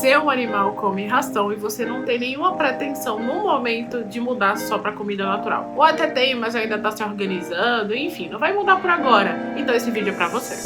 seu animal come ração e você não tem nenhuma pretensão no momento de mudar só para comida natural. Ou até tem, mas ainda tá se organizando, enfim, não vai mudar por agora. Então esse vídeo é para você.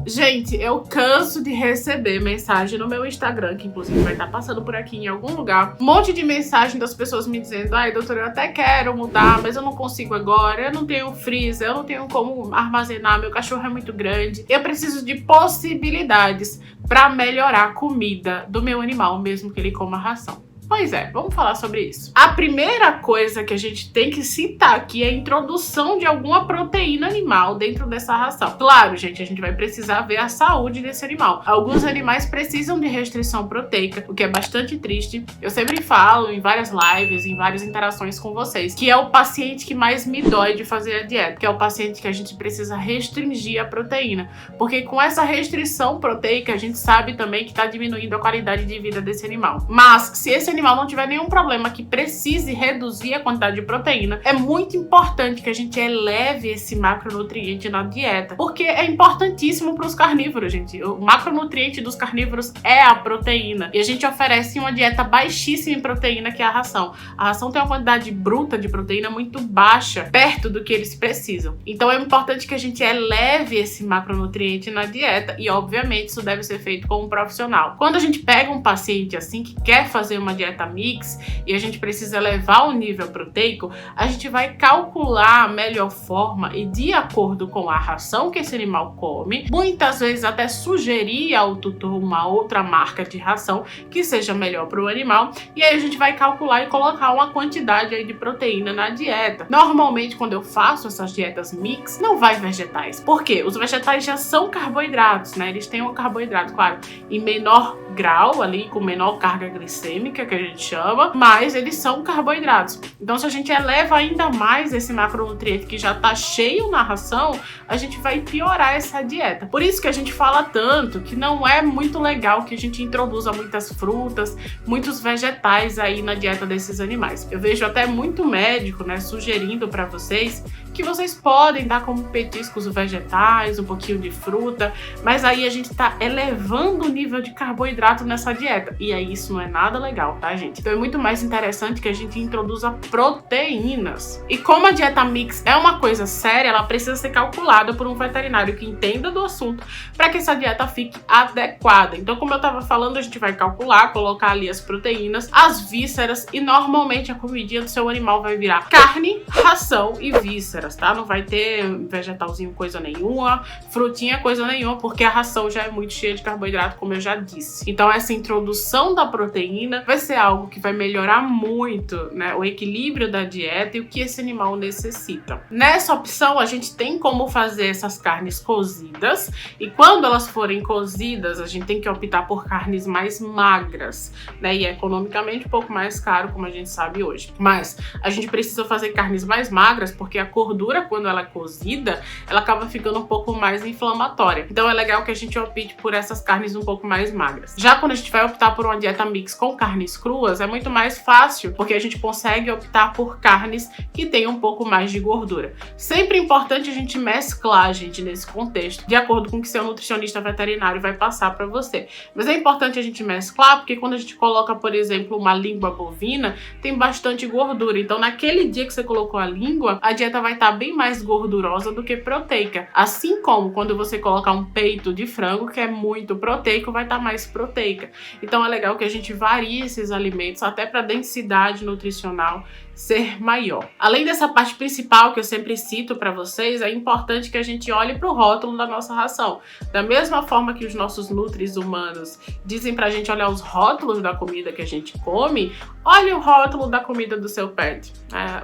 Gente, eu canso de receber mensagem no meu Instagram, que inclusive vai estar passando por aqui em algum lugar. Um monte de mensagem das pessoas me dizendo: ai, doutora, eu até quero mudar, mas eu não consigo agora, eu não tenho freezer, eu não tenho como armazenar, meu cachorro é muito grande. Eu preciso de possibilidades para melhorar a comida do meu animal, mesmo que ele coma ração. Pois é, vamos falar sobre isso. A primeira coisa que a gente tem que citar aqui é a introdução de alguma proteína animal dentro dessa ração. Claro, gente, a gente vai precisar ver a saúde desse animal. Alguns animais precisam de restrição proteica, o que é bastante triste. Eu sempre falo em várias lives, em várias interações com vocês, que é o paciente que mais me dói de fazer a dieta, que é o paciente que a gente precisa restringir a proteína. Porque com essa restrição proteica, a gente sabe também que está diminuindo a qualidade de vida desse animal. Mas, se esse animal não tiver nenhum problema que precise reduzir a quantidade de proteína, é muito importante que a gente eleve esse macronutriente na dieta, porque é importantíssimo para os carnívoros, gente. O macronutriente dos carnívoros é a proteína, e a gente oferece uma dieta baixíssima em proteína, que é a ração. A ração tem uma quantidade bruta de proteína muito baixa, perto do que eles precisam. Então é importante que a gente eleve esse macronutriente na dieta, e obviamente isso deve ser feito com um profissional. Quando a gente pega um paciente assim que quer fazer uma dieta mix e a gente precisa elevar o nível proteico, a gente vai calcular a melhor forma e, de acordo com a ração que esse animal come, muitas vezes até sugerir ao tutor uma outra marca de ração que seja melhor para o animal, e aí a gente vai calcular e colocar uma quantidade aí de proteína na dieta. Normalmente, quando eu faço essas dietas mix, não vai vegetais. Por quê? Os vegetais já são carboidratos, né? Eles têm um carboidrato, claro, em menor grau ali, com menor carga glicêmica, que a gente chama, mas eles são carboidratos. Então, se a gente eleva ainda mais esse macronutriente que já tá cheio na ração, a gente vai piorar essa dieta. Por isso que a gente fala tanto que não é muito legal que a gente introduza muitas frutas, muitos vegetais aí na dieta desses animais. Eu vejo até muito médico, né, sugerindo para vocês que vocês podem dar como petiscos vegetais, um pouquinho de fruta, mas aí a gente tá elevando o nível de carboidrato nessa dieta, e aí isso não é nada legal, tá, gente? Então é muito mais interessante que a gente introduza proteínas. E como a dieta mix é uma coisa séria, ela precisa ser calculada por um veterinário que entenda do assunto para que essa dieta fique adequada. Então, como eu tava falando, a gente vai calcular, colocar ali as proteínas, as vísceras, e normalmente a comidinha do seu animal vai virar carne, ração e vísceras, tá? Não vai ter vegetalzinho coisa nenhuma, frutinha coisa nenhuma, porque a ração já é muito cheia de carboidrato, como eu já disse. Então essa introdução da proteína vai ser algo que vai melhorar muito, né, o equilíbrio da dieta e o que esse animal necessita. Nessa opção, a gente tem como fazer essas carnes cozidas, e quando elas forem cozidas, a gente tem que optar por carnes mais magras, né, e economicamente um pouco mais caro, como a gente sabe hoje. Mas a gente precisa fazer carnes mais magras, porque a gordura, quando ela é cozida, ela acaba ficando um pouco mais inflamatória. Então é legal que a gente opte por essas carnes um pouco mais magras. Já quando a gente vai optar por uma dieta mix com carnes cruas, é muito mais fácil, porque a gente consegue optar por carnes que tem um pouco mais de gordura. Sempre é importante a gente mesclar, gente, nesse contexto, de acordo com o que seu nutricionista veterinário vai passar para você. Mas é importante a gente mesclar, porque quando a gente coloca, por exemplo, uma língua bovina, tem bastante gordura. Então, naquele dia que você colocou a língua, a dieta vai estar bem mais gordurosa do que proteica. Assim como quando você colocar um peito de frango, que é muito proteico, vai estar mais proteica. Então, é legal que a gente varie esses alimentos, até para a densidade nutricional ser maior. Além dessa parte principal que eu sempre cito para vocês, é importante que a gente olhe para o rótulo da nossa ração. Da mesma forma que os nossos nutris humanos dizem para a gente olhar os rótulos da comida que a gente come, olhe o rótulo da comida do seu pet.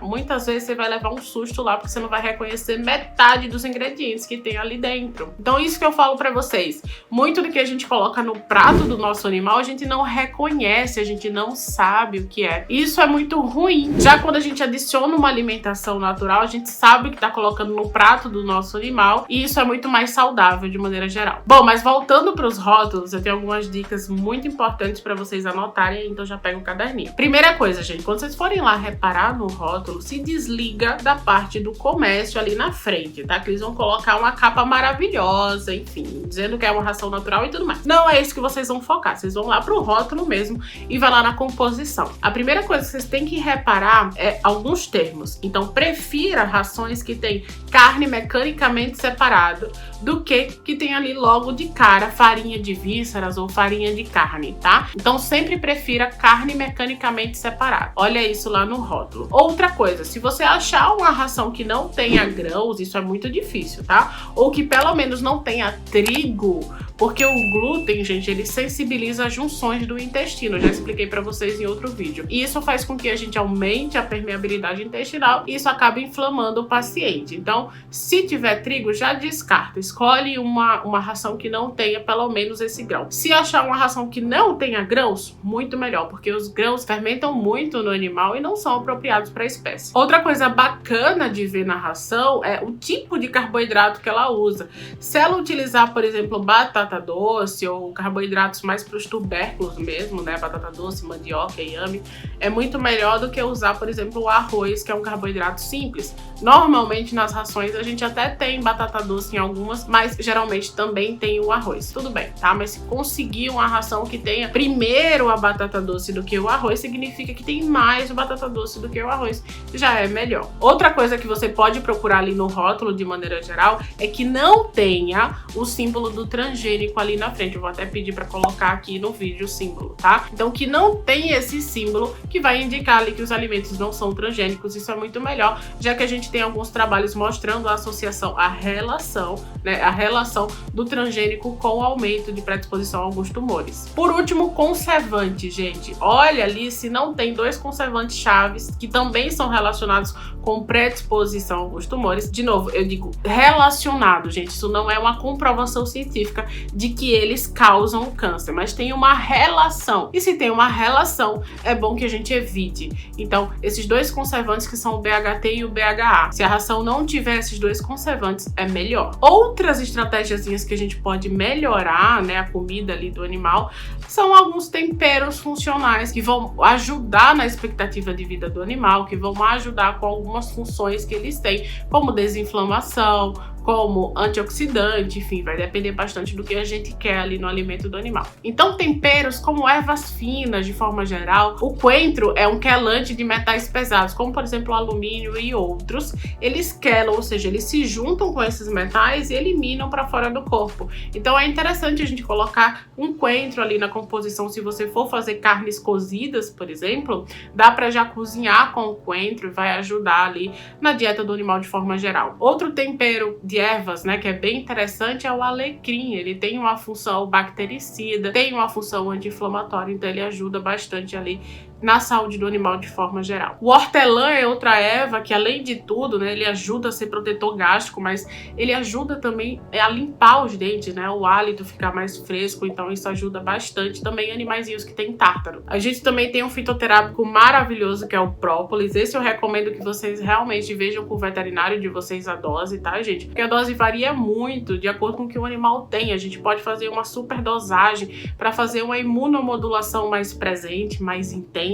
Muitas vezes você vai levar um susto lá, porque você não vai reconhecer metade dos ingredientes que tem ali dentro. Então isso que eu falo para vocês, muito do que a gente coloca no prato do nosso animal, a gente não reconhece, a gente não sabe o que é. Isso é muito ruim. Já quando a gente adiciona uma alimentação natural, a gente sabe que tá colocando no prato do nosso animal e isso é muito mais saudável de maneira geral. Bom, mas voltando para os rótulos, eu tenho algumas dicas muito importantes para vocês anotarem, então já pega o caderninho. Primeira coisa, gente, quando vocês forem lá reparar no rótulo, se desliga da parte do comércio ali na frente, tá? Que eles vão colocar uma capa maravilhosa, enfim, dizendo que é uma ração natural e tudo mais. Não é isso que vocês vão focar, vocês vão lá pro rótulo mesmo e vai lá na composição. A primeira coisa que vocês têm que reparar é alguns termos. Então, prefira rações que tem carne mecanicamente separada do que tem ali logo de cara farinha de vísceras ou farinha de carne, tá? Então, sempre prefira carne mecanicamente separada. Olha isso lá no rótulo. Outra coisa, se você achar uma ração que não tenha grãos, isso é muito difícil, tá? Ou que pelo menos não tenha trigo, porque o glúten, gente, ele sensibiliza as junções do intestino. Eu já expliquei pra vocês em outro vídeo. E isso faz com que a gente aumente a permeabilidade intestinal e isso acaba inflamando o paciente. Então, se tiver trigo, já descarta. Escolhe uma ração que não tenha pelo menos esse grão. Se achar uma ração que não tenha grãos, muito melhor, porque os grãos fermentam muito no animal e não são apropriados para a espécie. Outra coisa bacana de ver na ração é o tipo de carboidrato que ela usa. Se ela utilizar, por exemplo, batata doce ou carboidratos mais para os tubérculos mesmo, né, batata doce, mandioca, inhame, é muito melhor do que usar, por exemplo, o arroz, que é um carboidrato simples. Normalmente nas rações a gente até tem batata doce em algumas, mas geralmente também tem o arroz. Tudo bem, tá? Mas se conseguir uma ração que tenha primeiro a batata doce do que o arroz, significa que tem mais batata doce do que o arroz, já é melhor. Outra coisa que você pode procurar ali no rótulo de maneira geral é que não tenha o símbolo do transgênico ali na frente. Eu vou até pedir para colocar aqui no vídeo o símbolo, tá? Então que não tenha esse símbolo que vai indicar ali que os alimentos não são transgênicos, isso é muito melhor, já que a gente tem alguns trabalhos mostrando a associação, a relação, né, a relação do transgênico com o aumento de predisposição a alguns tumores. Por último, conservante, gente. Olha ali se não tem dois conservantes chaves que também são relacionados com predisposição a alguns tumores. De novo, eu digo relacionado, gente. Isso não é uma comprovação científica de que eles causam câncer, mas tem uma relação. E se tem uma relação, é bom que a gente evite. Então, esses dois conservantes que são o BHT e o BHA. Se a ração não tiver esses dois conservantes, é melhor. Outras estratégiazinhas que a gente pode melhorar, né, a comida ali do animal, são alguns temperos funcionais que vão ajudar na expectativa de vida do animal, que vão ajudar com algumas funções que eles têm, como desinflamação, como antioxidante, enfim, vai depender bastante do que a gente quer ali no alimento do animal. Então, temperos como ervas finas, de forma geral, o coentro é um quelante de metais pesados, como por exemplo o alumínio e outros. Eles quelam, ou seja, eles se juntam com esses metais e eliminam para fora do corpo. Então, é interessante a gente colocar um coentro ali na composição. Se você for fazer carnes cozidas, por exemplo, dá para já cozinhar com o coentro e vai ajudar ali na dieta do animal de forma geral. Outro tempero de ervas, né, que é bem interessante, é o alecrim. Ele tem uma função bactericida, tem uma função anti-inflamatória, então ele ajuda bastante ali na saúde do animal de forma geral. O hortelã é outra erva que, além de tudo, né, ele ajuda a ser protetor gástrico, mas ele ajuda também a limpar os dentes, né, o hálito ficar mais fresco, então isso ajuda bastante também animaizinhos que tem tártaro. A gente também tem um fitoterápico maravilhoso que é o própolis. Esse eu recomendo que vocês realmente vejam com o veterinário de vocês a dose, tá, gente? Porque a dose varia muito de acordo com o que o animal tem. A gente pode fazer uma super dosagem para fazer uma imunomodulação mais presente, mais intensa,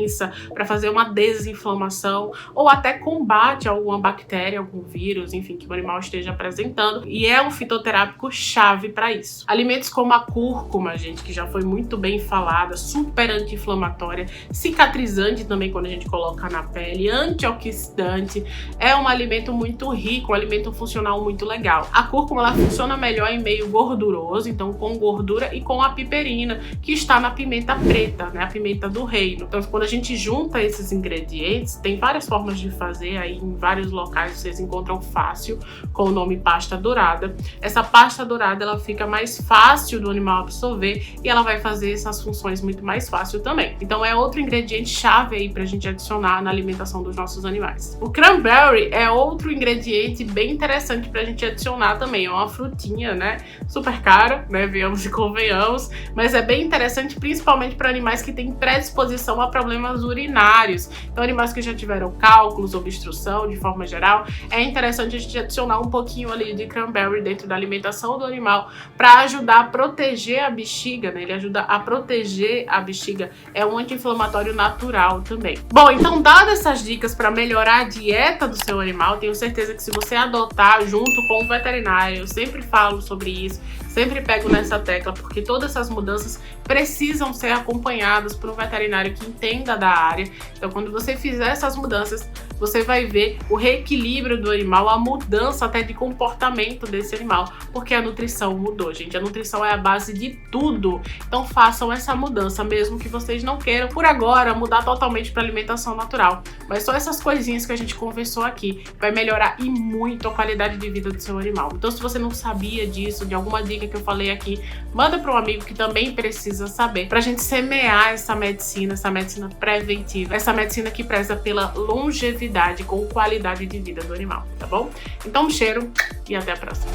para fazer uma desinflamação ou até combate a alguma bactéria, algum vírus, enfim, que o animal esteja apresentando, e é um fitoterápico chave para isso. Alimentos como a cúrcuma, gente, que já foi muito bem falada, super anti-inflamatória, cicatrizante também quando a gente coloca na pele, antioxidante, é um alimento muito rico, um alimento funcional muito legal. A cúrcuma, ela funciona melhor em meio gorduroso, então com gordura, e com a piperina, que está na pimenta preta, né, a pimenta do reino. Então, quando a gente junta esses ingredientes, tem várias formas de fazer, aí em vários locais vocês encontram fácil, com o nome pasta dourada. Essa pasta dourada, ela fica mais fácil do animal absorver e ela vai fazer essas funções muito mais fácil também. Então é outro ingrediente chave aí pra gente adicionar na alimentação dos nossos animais. O cranberry é outro ingrediente bem interessante pra gente adicionar também. É uma frutinha, né, super cara, né, venhamos e convenhamos, mas é bem interessante principalmente para animais que têm predisposição a problemas problemas urinários. Então, animais que já tiveram cálculos, obstrução, de forma geral, é interessante a gente adicionar um pouquinho ali de cranberry dentro da alimentação do animal para ajudar a proteger a bexiga, né? Ele ajuda a proteger a bexiga, é um anti-inflamatório natural também. Bom, então, dadas essas dicas para melhorar a dieta do seu animal, tenho certeza que se você adotar junto com o veterinário, eu sempre falo sobre isso, sempre pego nessa tecla, porque todas essas mudanças precisam ser acompanhadas por um veterinário que entenda da área. Então, quando você fizer essas mudanças, você vai ver o reequilíbrio do animal, a mudança até de comportamento desse animal, porque a nutrição mudou, gente. A nutrição é a base de tudo. Então, façam essa mudança, mesmo que vocês não queiram, por agora, mudar totalmente para alimentação natural. Mas só essas coisinhas que a gente conversou aqui vai melhorar e muito a qualidade de vida do seu animal. Então, se você não sabia disso, de alguma dica que eu falei aqui, manda para um amigo que também precisa saber, pra gente semear essa medicina preventiva, essa medicina que preza pela longevidade com qualidade de vida do animal, tá bom? Então, um cheiro e até a próxima.